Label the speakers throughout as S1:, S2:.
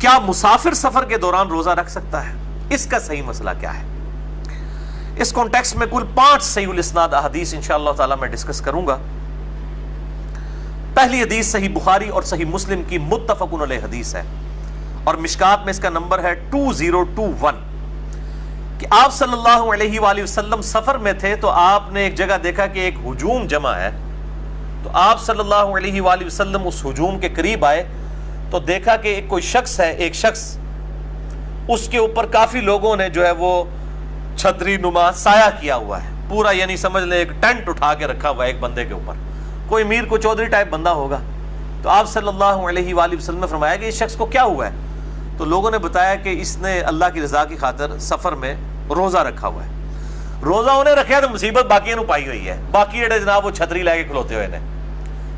S1: کیا مسافر سفر کے دوران روزہ رکھ سکتا ہے؟ اس کا صحیح مسئلہ کیا ہے؟ اس کانٹیکسٹ میں کل 5 صحیح الاسناد احادیث انشاءاللہ تعالی میں ڈسکس کروں گا۔ پہلی حدیث صحیح بخاری اور صحیح مسلم کی متفق علیہ حدیث ہے، اور مشکات میں اس کا نمبر ہے 2021، کہ آپ صلی اللہ علیہ وآلہ وسلم سفر میں تھے تو آپ نے ایک جگہ دیکھا کہ ایک ہجوم جمع ہے، تو آپ صلی اللہ علیہ وآلہ وسلم اس ہجوم کے قریب آئے تو دیکھا کہ کوئی شخص ہے، ایک شخص، اس کے اوپر کافی لوگوں نے جو ہے وہ چھتری نما سایہ کیا ہوا ہے، پورا یعنی سمجھ لیں ایک ٹینٹ اٹھا کے رکھا ہوا ہے ایک بندے کے اوپر، کوئی میر کو چودھری ٹائپ بندہ ہوگا۔ تو آپ صلی اللہ علیہ وآلہ وسلم نے فرمایا کہ اس شخص کو کیا ہوا ہے؟ تو لوگوں نے بتایا کہ اس نے اللہ کی رضا کی خاطر سفر میں روزہ رکھا ہوا ہے۔ روزہ انہیں رکھا ہے تو مصیبت باقیوں نے پائی ہوئی ہے، باقی جڑے جناب وہ چھتری لے کے کھلوتے ہوئے نے۔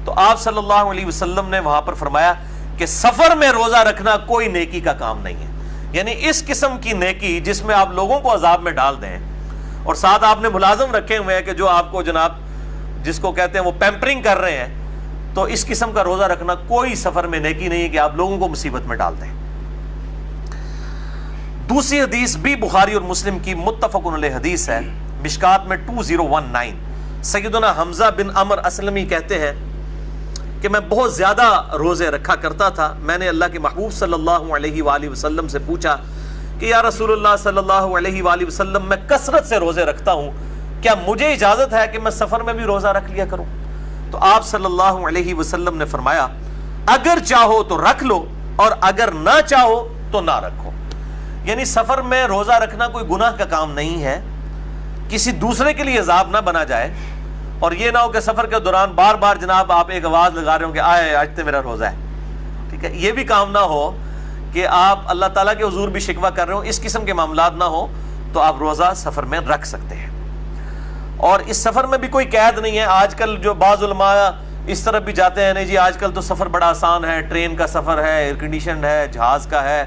S1: تو آپ صلی اللہ علیہ وسلم نے وہاں پر فرمایا کہ سفر میں روزہ رکھنا کوئی نیکی کا کام نہیں ہے، یعنی اس قسم کی نیکی جس میں آپ لوگوں کو عذاب میں ڈال دیں، اور ساتھ آپ نے ملازم رکھے ہوئے ہیں کہ جو آپ کو جناب جس کو کہتے ہیں وہ پیمپرنگ کر رہے ہیں، تو اس قسم کا روزہ رکھنا کوئی سفر میں نیکی نہیں ہے کہ آپ لوگوں کو مصیبت میں ڈال دیں۔ دوسری حدیث بھی بخاری اور مسلم کی متفق علیہ حدیث ہے، مشکات میں 2019، سیدنا حمزہ بن عمر اسلمی کہتے ہیں کہ میں بہت زیادہ روزے رکھا کرتا تھا، میں نے اللہ کے محبوب صلی اللہ علیہ وآلہ وسلم سے پوچھا کہ یا رسول اللہ صلی اللہ علیہ وآلہ وسلم میں کثرت سے روزے رکھتا ہوں، کیا مجھے اجازت ہے کہ میں سفر میں بھی روزہ رکھ لیا کروں؟ تو آپ صلی اللہ علیہ وسلم نے فرمایا اگر چاہو تو رکھ لو اور اگر نہ چاہو تو نہ رکھو، یعنی سفر میں روزہ رکھنا کوئی گناہ کا کام نہیں ہے، کسی دوسرے کے لیے عذاب نہ بنا جائے، اور یہ نہ ہو کہ سفر کے دوران بار بار جناب آپ ایک آواز لگا رہے ہوں کہ آئے آج تو میرا روزہ ہے، ٹھیک ہے، یہ بھی کام نہ ہو کہ آپ اللہ تعالیٰ کے حضور بھی شکوہ کر رہے ہوں، اس قسم کے معاملات نہ ہو تو آپ روزہ سفر میں رکھ سکتے ہیں۔ اور اس سفر میں بھی کوئی قید نہیں ہے، آج کل جو بعض علماء اس طرف بھی جاتے ہیں نہیں جی آج کل تو سفر بڑا آسان ہے، ٹرین کا سفر ہے، ایئر کنڈیشنڈ ہے، جہاز کا ہے،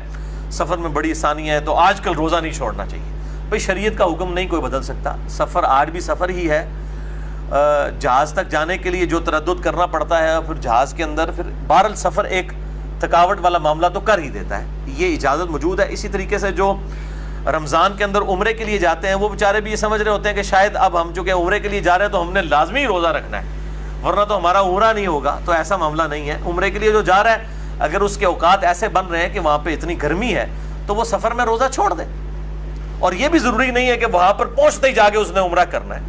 S1: سفر میں بڑی آسانی ہے تو آج کل روزہ نہیں چھوڑنا چاہیے۔ بھئی شریعت کا حکم نہیں کوئی بدل سکتا، سفر آج بھی سفر ہی ہے، جہاز تک جانے کے لیے جو تردد کرنا پڑتا ہے پھر جہاز کے اندر پھر بہرحال سفر ایک تھکاوٹ والا معاملہ تو کر ہی دیتا ہے، یہ اجازت موجود ہے۔ اسی طریقے سے جو رمضان کے اندر عمرے کے لیے جاتے ہیں وہ بیچارے بھی یہ سمجھ رہے ہوتے ہیں کہ شاید اب ہم چونکہ عمرے کے لیے جا رہے ہیں تو ہم نے لازمی روزہ رکھنا ہے ورنہ تو ہمارا عمرہ نہیں ہوگا، تو ایسا معاملہ نہیں ہے۔ عمرے کے لیے جو جا رہا ہے اگر اس کے اوقات ایسے بن رہے ہیں کہ وہاں پہ اتنی گرمی ہے تو وہ سفر میں روزہ چھوڑ دے، اور یہ بھی ضروری نہیں ہے کہ وہاں پر پہنچتے ہی جا کے اس نے عمرہ کرنا ہے،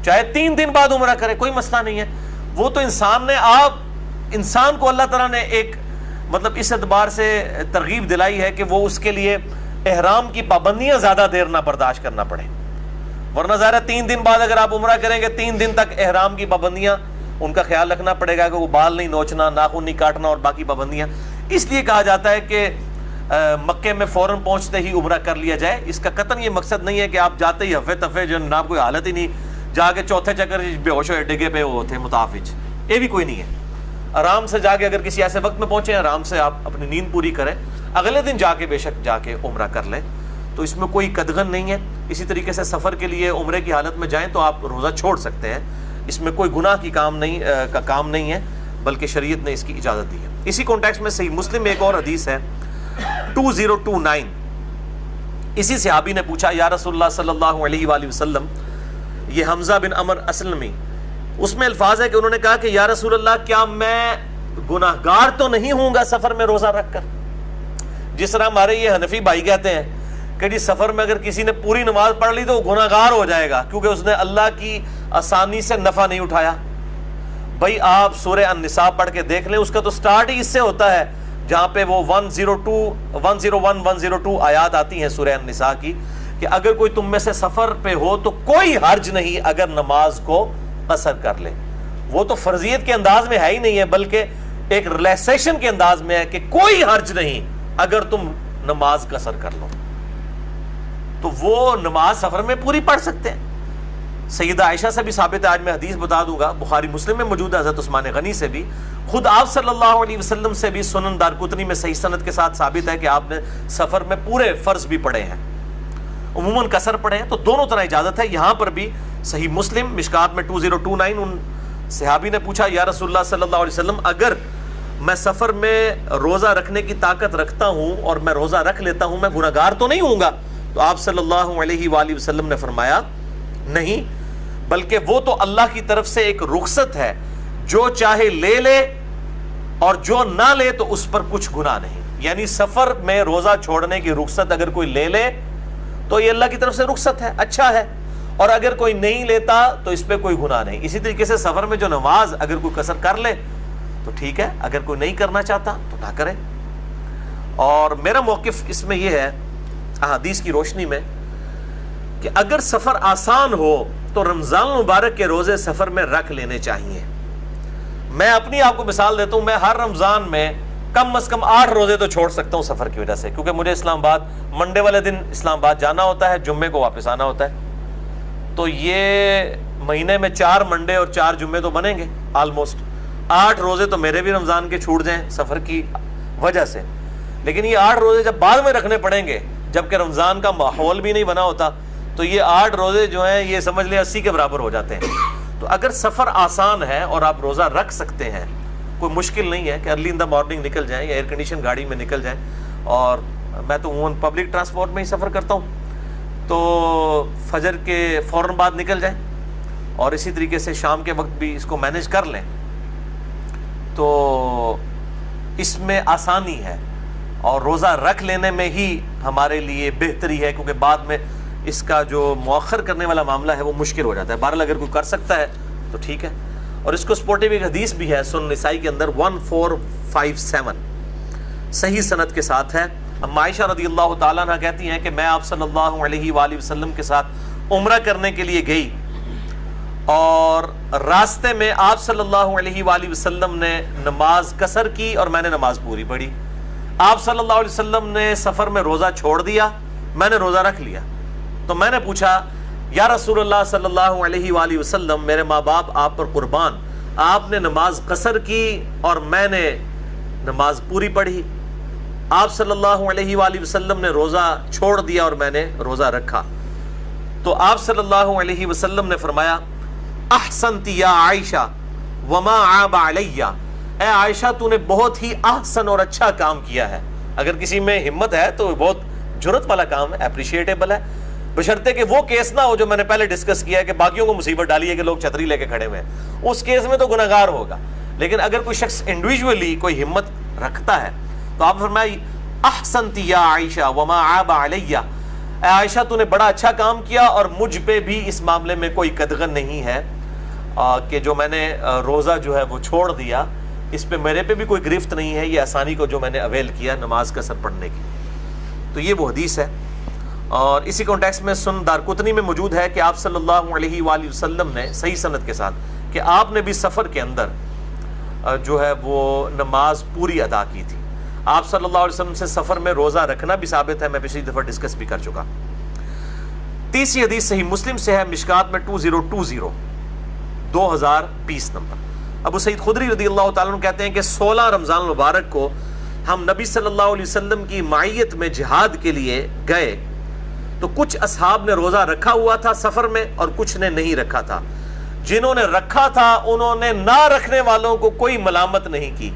S1: چاہے 3 دن بعد عمرہ کرے کوئی مسئلہ نہیں ہے۔ وہ تو انسان کو اللہ تعالیٰ نے ایک مطلب اس اعتبار سے ترغیب دلائی ہے کہ وہ اس کے لیے احرام کی پابندیاں زیادہ دیر نہ برداشت کرنا پڑے، ورنہ ظاہر ہے 3 دن بعد اگر آپ عمرہ کریں گے 3 دن تک احرام کی پابندیاں ان کا خیال رکھنا پڑے گا کہ وہ بال نہیں نوچنا، ناخن نہیں کاٹنا اور باقی پابندیاں۔ اس لیے کہا جاتا ہے کہ مکے میں فوراً پہنچتے ہی عمرہ کر لیا جائے۔ اس کا قطعاً یہ مقصد نہیں ہے کہ آپ جاتے ہی ہفے تفے جو جناب کوئی حالت ہی نہیں، جا کے چوتھے چکر بے ہوش ہوئے ڈگے پہ وہ تھے متافج، یہ بھی کوئی نہیں ہے۔ آرام سے جا کے اگر کسی ایسے وقت میں پہنچے آرام سے آپ اپنی نیند پوری کریں، اگلے دن جا کے بے شک جا کے عمرہ کر لیں، تو اس میں کوئی قدغن نہیں ہے۔ اسی طریقے سے سفر کے لیے عمرے کی حالت میں جائیں تو آپ روزہ چھوڑ سکتے ہیں، اس میں کوئی گناہ کی کام نہیں ہے، بلکہ شریعت نے اس کی اجازت دی ہے۔ اسی کانٹیکسٹ میں صحیح مسلم میں ایک اور حدیث ہے 2029، اسی صحابی نے پوچھا یا رسول اللہ صلی اللہ علیہ وآلہ وسلم، یہ حمزہ بن عمر اسلمی، اس میں الفاظ ہے کہ انہوں نے کہا کہ یا رسول اللہ کیا میں گناہگار تو نہیں ہوں گا سفر میں روزہ رکھ کر؟ جس طرح ہمارے یہ حنفی بھائی کہتے ہیں کہ جی سفر میں اگر کسی نے پوری نماز پڑھ لی تو وہ گناہگار ہو جائے گا کیونکہ اس نے اللہ کی آسانی سے نفع نہیں اٹھایا۔ بھائی آپ سورہ النساء پڑھ کے دیکھ لیں، اس کا تو سٹارٹ ہی اس سے ہوتا ہے جہاں پہ وہ 101-102 آیات آتی ہیں سورہ النساء کی کہ اگر کوئی تم میں سے سفر پہ ہو تو کوئی حرج نہیں اگر نماز کو قصر کر لے۔ وہ تو فرضیت کے انداز میں ہے ہی نہیں ہے بلکہ ایک ریلیکسیشن کے انداز میں ہے کہ کوئی حرج نہیں اگر تم نماز قصر کر لو، تو وہ نماز سفر میں پوری پڑھ سکتے ہیں۔ سیدہ عائشہ سے بھی ثابت ہے، آج میں حدیث بتا دوں گا، بخاری مسلم میں موجود ہے، حضرت عثمان غنی سے بھی، خود آپ صلی اللہ علیہ وسلم سے بھی سنن دارقطنی میں صحیح سند کے ساتھ ثابت ہے کہ آپ نے سفر میں پورے فرض بھی پڑھے ہیں، عموماً قصر پڑھے ہیں، تو دونوں طرح اجازت ہے۔ یہاں پر بھی صحیح مسلم مشکات میں 2029 ان صحابی نے پوچھا یا رسول اللہ صلی اللہ علیہ وسلم اگر میں سفر میں روزہ رکھنے کی طاقت رکھتا ہوں اور میں روزہ رکھ لیتا ہوں، میں گناہگار تو نہیں ہوں گا؟ تو آپ صلی اللہ علیہ وآلہ وسلم نے فرمایا نہیں، بلکہ وہ تو اللہ کی طرف سے ایک رخصت ہے، جو چاہے لے لے اور جو نہ لے تو اس پر کچھ گناہ نہیں۔ یعنی سفر میں روزہ چھوڑنے کی رخصت اگر کوئی لے لے تو یہ اللہ کی طرف سے رخصت ہے، اچھا ہے، اور اگر کوئی نہیں لیتا تو اس پہ کوئی گناہ نہیں۔ اسی طریقے سے سفر میں جو نماز اگر کوئی قصر کر لے تو ٹھیک ہے، اگر کوئی نہیں کرنا چاہتا تو نہ کرے۔ اور میرا موقف اس میں یہ ہے احادیث کی روشنی میں کہ اگر سفر آسان ہو تو رمضان المبارک کے روزے سفر میں رکھ لینے چاہیے۔ میں اپنی آپ کو مثال دیتا ہوں، میں ہر رمضان میں کم از کم 8 روزے تو چھوڑ سکتا ہوں سفر کی وجہ سے، کیونکہ مجھے اسلام آباد منڈے والے دن اسلام آباد جانا ہوتا ہے، جمعے کو واپس آنا ہوتا ہے، تو یہ مہینے میں 4 منڈے اور 4 جمعے تو بنیں گے آلموسٹ۔ 8 روزے تو میرے بھی رمضان کے چھوٹ جائیں سفر کی وجہ سے، لیکن یہ 8 روزے جب بعد میں رکھنے پڑیں گے جبکہ رمضان کا ماحول بھی نہیں بنا ہوتا، تو یہ 8 روزے جو ہیں یہ سمجھ لیں 80 کے برابر ہو جاتے ہیں۔ تو اگر سفر آسان ہے اور آپ روزہ رکھ سکتے ہیں، کوئی مشکل نہیں ہے کہ ارلی ان دا مارننگ نکل جائیں یا ایئر کنڈیشن گاڑی میں نکل جائیں، اور میں تو عموماً پبلک ٹرانسپورٹ میں ہی سفر کرتا ہوں، تو فجر کے فوراً بعد نکل جائیں اور اسی طریقے سے شام کے وقت بھی اس کو مینیج کر لیں، تو اس میں آسانی ہے اور روزہ رکھ لینے میں ہی ہمارے لیے بہتری ہے، کیونکہ بعد میں اس کا جو مؤخر کرنے والا معاملہ ہے وہ مشکل ہو جاتا ہے۔ بہرحال اگر کوئی کر سکتا ہے تو ٹھیک ہے۔ اور اس کو سپورٹیو ایک حدیث بھی ہے سنن نسائی کے اندر 1457 صحیح سند کے ساتھ ہے۔ اما عائشہ رضی اللہ تعالیٰ عنہ کہتی ہیں کہ میں آپ صلی اللہ علیہ وآلہ وسلم کے ساتھ عمرہ کرنے کے لیے گئی، اور راستے میں آپ صلی اللہ علیہ وآلہ وسلم نے نماز قصر کی اور میں نے نماز پوری پڑھی۔ آپ صلی اللہ علیہ وسلم نے سفر میں روزہ چھوڑ دیا، میں نے روزہ رکھ لیا۔ تو میں نے پوچھا یا رسول اللہ صلی اللہ علیہ وآلہ وسلم، میرے ماں باپ آپ پر قربان، آپ نے نماز قصر کی اور میں نے نماز پوری پڑھی، آپ صلی اللہ علیہ وآلہ وسلم نے روزہ چھوڑ دیا اور میں نے روزہ رکھا۔ تو آپ صلی اللہ علیہ وسلم نے فرمایا احسنتی یا عائشہ وما عاب علیہ، اے عائشہ تو نے بہت ہی احسن اور اچھا کام کیا ہے۔ اگر کسی میں ہمت ہے تو بہت جرت والا کام ہے، اپریشیٹیبل ہے، بشرطے کہ وہ کیس نہ ہو جو میں نے پہلے ڈسکس کیا ہے کہ باقیوں کو مصیبت ڈالی ہے کہ لوگ چھتری لے کے کھڑے ہوئے ہیں، اس کیس میں تو گناہگار ہوگا۔ لیکن اگر کوئی شخص انڈیویجولی کوئی ہمت رکھتا ہے تو آپ فرمائے احسنتی یا عائشہ وما عاب علیہ، اے عائشہ تو نے بڑا اچھا کام کیا اور مجھ پہ بھی اس معاملے میں کوئی قدغن نہیں ہے کہ جو میں نے روزہ جو ہے وہ چھوڑ دیا، اس پہ میرے پہ بھی کوئی گرفت نہیں ہے، یہ آسانی کو جو میں نے اویل کیا نماز کا سر پڑھنے کی۔ تو یہ وہ حدیث ہے، اور اسی کانٹیکسٹ میں سنن دارقطنی میں موجود ہے کہ آپ صلی اللہ علیہ وآلہ وسلم نے صحیح سند کے ساتھ کہ آپ نے بھی سفر کے اندر جو ہے وہ نماز پوری ادا کی تھی۔ آپ صلی اللہ علیہ وسلم سے سفر میں روزہ رکھنا بھی ثابت ہے، میں پچھلی دفعہ ڈسکس بھی کر چکا۔ تیسری حدیث صحیح مسلم سے ہے، مشکات میں 2020 2020 نمبر۔ ابو سعید خدری رضی اللہ تعالیٰ عنہ کہتے ہیں کہ 16 رمضان المبارک کو ہم نبی صلی اللہ علیہ وسلم کی معیت میں جہاد کے لیے گئے، تو کچھ اصحاب نے روزہ رکھا ہوا تھا سفر میں اور کچھ نے نہیں رکھا تھا۔ جنہوں نے رکھا تھا انہوں نے نہ رکھنے والوں کو کوئی ملامت نہیں کی،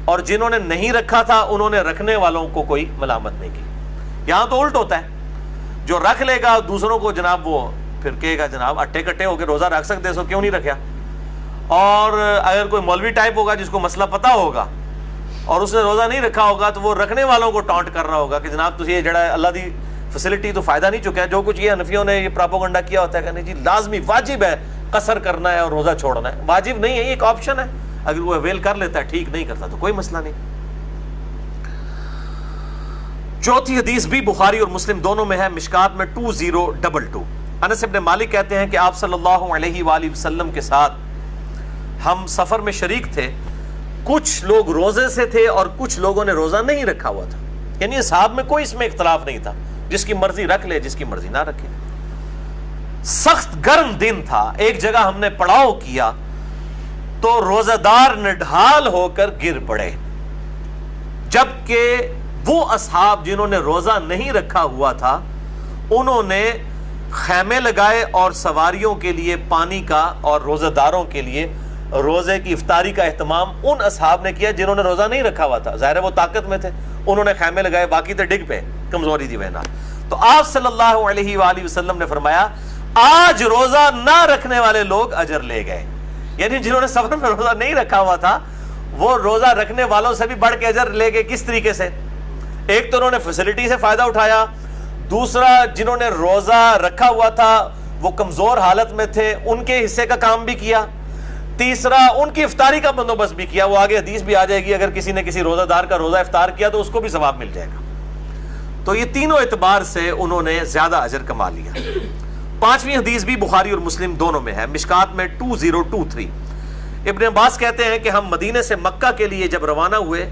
S1: اور جنہوں نے نہیں رکھا تھا انہوں نے رکھنے والوں کو کوئی ملامت نہیں کی۔ یہاں تو الٹ ہوتا ہے، جو رکھ لے گا دوسروں کو جناب وہ پھر کہے گا جناب اٹے کٹے ہو کے روزہ رکھ سکتے سو کیوں نہیں رکھا، اور اگر کوئی مولوی ٹائپ ہوگا جس کو مسئلہ پتہ ہوگا اور اس نے روزہ نہیں رکھا ہوگا تو وہ رکھنے والوں کو ٹانٹ کر رہا ہوگا کہ جناب تسی یہ جڑا اللہ دی فیسلٹی تو فائدہ نہیں چکا ہے۔ جو کچھ یہ حنفیوں نے یہ پراپوگنڈا کیا ہوتا ہے کہ نہیں جی لازمی واجب ہے قصر کرنا ہے اور روزہ چھوڑنا ہے، واجب نہیں ہے، یہ ایک آپشن ہے، اگر وہ اویل کر لیتا ہے ٹھیک، نہیں کرتا تو کوئی مسئلہ نہیں۔ چوتھی حدیث بھی بخاری اور مسلم دونوں میں ہے، مشکات میں 2022۔ انس ابن مالک کہتے ہیں کہ آپ صلی اللہ علیہ وآلہ وسلم کے ساتھ ہم سفر میں شریک تھے، کچھ لوگ روزے سے تھے اور کچھ لوگوں نے روزہ نہیں رکھا ہوا تھا، یعنی اصحاب میں کوئی اس میں اختلاف نہیں تھا، جس کی مرضی رکھ لے جس کی مرضی نہ رکھے۔ سخت گرم دن تھا، ایک جگہ ہم نے پڑاؤ کیا تو روزہ دار نڈھال ہو کر گر پڑے، جبکہ وہ اصحاب جنہوں نے روزہ نہیں رکھا ہوا تھا انہوں نے خیمے لگائے اور سواریوں کے لیے پانی کا اور روزہ داروں کے لیے روزے کی افطاری کا اہتمام ان اصحاب نے کیا جنہوں نے روزہ نہیں رکھا ہوا تھا. ظاہر ہے وہ طاقت میں تھے, انہوں نے خیمے لگائے, باقی تو ڈگ پہ, کمزوری تھی وہاں. تو آپ صلی اللہ علیہ وآلہ وسلم نے فرمایا آج روزہ نہ رکھنے والے لوگ اجر لے گئے. یعنی جنہوں نے سفر میں روزہ نہیں رکھا ہوا تھا وہ روزہ رکھنے والوں سے بھی بڑھ کے اجر لے گئے. کس طریقے سے؟ ایک تو انہوں نے فیسلٹی سے فائدہ اٹھایا, دوسرا جنہوں نے روزہ رکھا ہوا تھا وہ کمزور حالت میں تھے, ان کے حصے کا کام بھی کیا, تیسرا ان کی افطاری کا بندوبست بھی کیا. وہ آگے حدیث بھی آ جائے گی, اگر کسی نے کسی روزہ دار کا روزہ افطار کیا تو اس کو بھی ثواب مل جائے گا. تو یہ تینوں اعتبار سے انہوں نے زیادہ اجر کما لیا. پانچویں حدیث بھی بخاری اور مسلم دونوں میں ہے, مشکات میں 2023. ابن عباس کہتے ہیں کہ ہم مدینے سے مکہ کے لیے جب روانہ ہوئے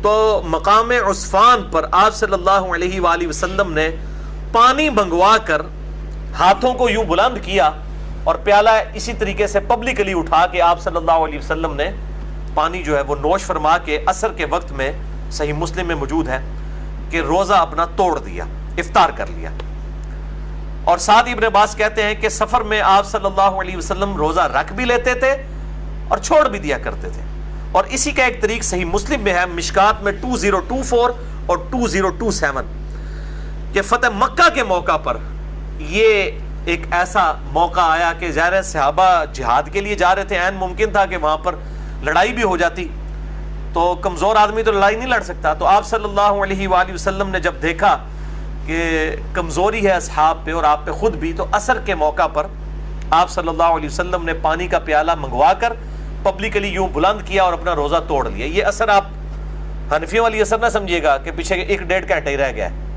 S1: تو مقام عصفان پر آپ صلی اللہ علیہ وآلہ وسلم نے پانی منگوا کر ہاتھوں کو یوں بلند کیا اور پیالہ اسی طریقے سے پبلکلی اٹھا کے آپ صلی اللہ علیہ وسلم نے پانی جو ہے وہ نوش فرما کے عصر کے وقت میں, صحیح مسلم میں موجود ہے, کہ روزہ اپنا توڑ دیا, افطار کر لیا. اور ساتھ ابن عباس کہتے ہیں کہ سفر میں آپ صلی اللہ علیہ وسلم روزہ رکھ بھی لیتے تھے اور چھوڑ بھی دیا کرتے تھے. اور اسی کا ایک طریق صحیح مسلم میں ہے, مشکات میں 2024 اور 2027, کہ فتح مکہ کے موقع پر یہ ایک ایسا موقع آیا کہ ظاہر صحابہ جہاد کے لیے جا رہے تھے, عین ممکن تھا کہ وہاں پر لڑائی بھی ہو جاتی, تو کمزور آدمی تو لڑائی نہیں لڑ سکتا. تو آپ صلی اللہ علیہ وآلہ وسلم نے جب دیکھا کہ کمزوری ہے اصحاب پہ اور آپ پہ خود بھی, تو عصر کے موقع پر آپ صلی اللہ علیہ وسلم نے پانی کا پیالہ منگوا کر پبلکلی یوں بلند کیا اور اپنا روزہ توڑ لیا. یہ اثر آپ حنفیوں والی اثر نہ سمجھیے گا کہ پیچھے 1-1.5 گھنٹے ہی رہ گیا ہے.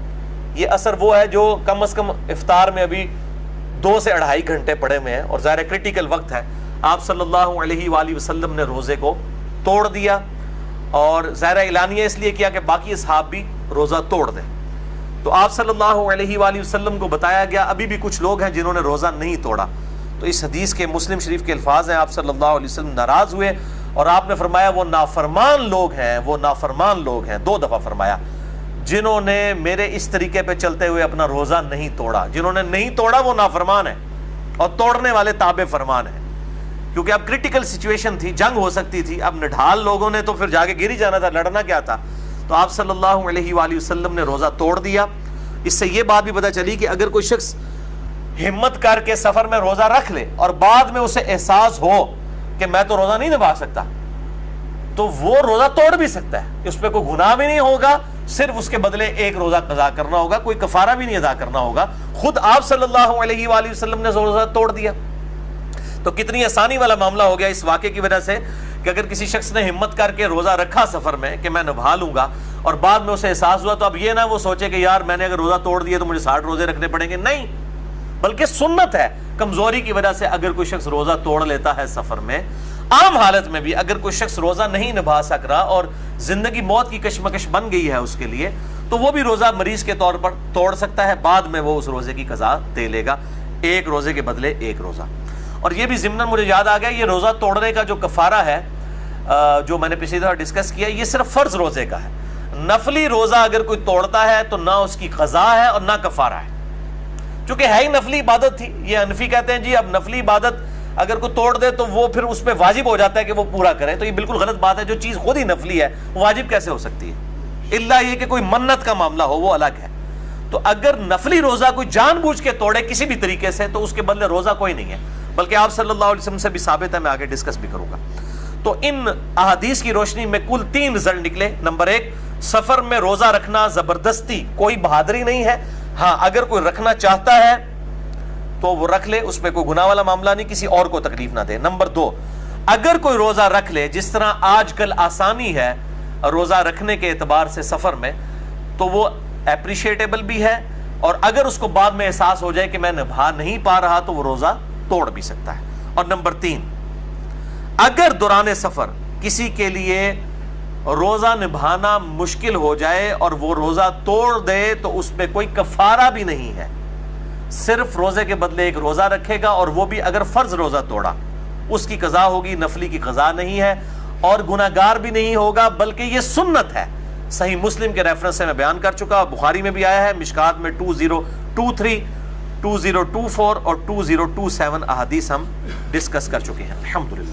S1: یہ اثر وہ ہے جو کم از کم افطار میں ابھی 2 سے 2.5 گھنٹے پڑے ہوئے ہیں اور ظاہر کرٹیکل وقت ہے. آپ صلی اللہ علیہ وآلہ وسلم نے روزے کو توڑ دیا, اور ظاہر اعلانیہ اس لیے کیا کہ باقی اصحاب بھی روزہ توڑ دیں. تو آپ صلی اللہ علیہ وآلہ وسلم کو بتایا گیا ابھی بھی کچھ لوگ ہیں جنہوں نے روزہ نہیں توڑا. تو اس حدیث کے مسلم شریف کے الفاظ ہیں, آپ صلی اللہ علیہ وسلم ناراض ہوئے اور آپ نے فرمایا وہ نافرمان لوگ ہیں, وہ نافرمان لوگ ہیں, 2 دفعہ فرمایا, جنہوں نے میرے اس طریقے پہ چلتے ہوئے اپنا روزہ نہیں توڑا. جنہوں نے نہیں توڑا وہ نافرمان ہے اور توڑنے والے تابع فرمان ہیں. کیونکہ اب کریٹیکل سچویشن تھی, جنگ ہو سکتی تھی, اب نڈھال لوگوں نے تو پھر جا کے گر ہی جانا تھا, لڑنا کیا تھا. تو آپ صلی اللہ علیہ وآلہ وسلم نے روزہ توڑ دیا. اس سے یہ بات بھی پتہ چلی کہ اگر کوئی شخص ہمت کر کے سفر میں روزہ رکھ لے اور بعد میں اسے احساس ہو کہ میں تو روزہ نہیں نبھا سکتا, تو وہ روزہ توڑ بھی سکتا ہے, اس پہ کوئی گناہ بھی نہیں ہوگا, صرف اس کے بدلے 1 روزہ قضا کرنا ہوگا, کوئی کفارہ بھی نہیں ادا کرنا ہوگا. خود آپ صلی اللہ علیہ وآلہ وسلم نے روزہ توڑ دیا. تو کتنی آسانی والا معاملہ ہو گیا اس واقعے کی وجہ سے کہ اگر کسی شخص نے ہمت کر کے روزہ رکھا سفر میں کہ میں نبھا لوں گا اور بعد میں اسے احساس ہوا, تو اب یہ نہ وہ سوچے کہ یار میں نے اگر روزہ توڑ دیا تو مجھے 60 روزے رکھنے پڑیں گے. نہیں, بلکہ سنت ہے. کمزوری کی وجہ سے اگر کوئی شخص روزہ توڑ لیتا ہے سفر میں, عام حالت میں بھی اگر کوئی شخص روزہ نہیں نبھا سک رہا اور زندگی موت کی کشمکش بن گئی ہے اس کے لیے, تو وہ بھی روزہ مریض کے طور پر توڑ سکتا ہے. بعد میں وہ اس روزے کی قضا دے لے گا, 1 روزے کے بدلے 1 روزہ. اور یہ بھی ضمناً مجھے یاد آ گیا, یہ روزہ توڑنے کا جو کفارہ ہے جو میں نے پچھلی دفعہ ڈسکس کیا, یہ صرف فرض روزے کا ہے. نفلی روزہ اگر کوئی توڑتا ہے تو نہ اس کی قضا ہے اور نہ کفارہ ہے, چونکہ ہے ہی نفلی عبادت تھی. یہ حنفی کہتے ہیں جی اب نفلی عبادت اگر کوئی توڑ دے تو وہ پھر اس پہ واجب ہو جاتا ہے کہ وہ پورا کرے. تو یہ بالکل غلط بات ہے. جو چیز خود ہی نفلی ہے وہ واجب کیسے ہو سکتی ہے, الا یہ کہ کوئی منت کا معاملہ ہو, وہ الگ ہے. تو اگر نفلی روزہ کوئی جان بوجھ کے توڑے کسی بھی طریقے سے تو اس کے بدلے روزہ کوئی نہیں ہے, بلکہ آپ صلی اللہ علیہ وسلم سے بھی ثابت ہے, میں آگے ڈسکس بھی کروں گا. تو ان احادیث کی روشنی میں کل 3 رزلٹ نکلے. نمبر 1, سفر میں روزہ رکھنا زبردستی کوئی بہادری نہیں ہے. ہاں اگر کوئی رکھنا چاہتا ہے تو وہ رکھ لے, اس پہ کوئی گناہ والا معاملہ نہیں, کسی اور کو تکلیف نہ دے. نمبر 2, اگر کوئی روزہ رکھ لے, جس طرح آج کل آسانی ہے روزہ رکھنے کے اعتبار سے سفر میں, تو وہ اپریشیٹیبل بھی ہے, اور اگر اس کو بعد میں احساس ہو جائے کہ میں نبھا نہیں پا رہا تو وہ روزہ توڑ بھی سکتا ہے. اور نمبر 3, اگر دوران سفر کسی کے لیے روزہ نبھانا مشکل ہو جائے اور وہ روزہ توڑ دے تو اس پہ کوئی کفارہ بھی نہیں ہے, صرف روزے کے بدلے 1 روزہ رکھے گا, اور وہ بھی اگر فرض روزہ توڑا اس کی قضا ہوگی, نفلی کی قضا نہیں ہے, اور گناہگار بھی نہیں ہوگا, بلکہ یہ سنت ہے. صحیح مسلم کے ریفرنس سے میں بیان کر چکا, بخاری میں بھی آیا ہے, مشکات میں 2023, 2024 اور 2027 احادیث ہم ڈسکس کر چکے ہیں. الحمدللہ.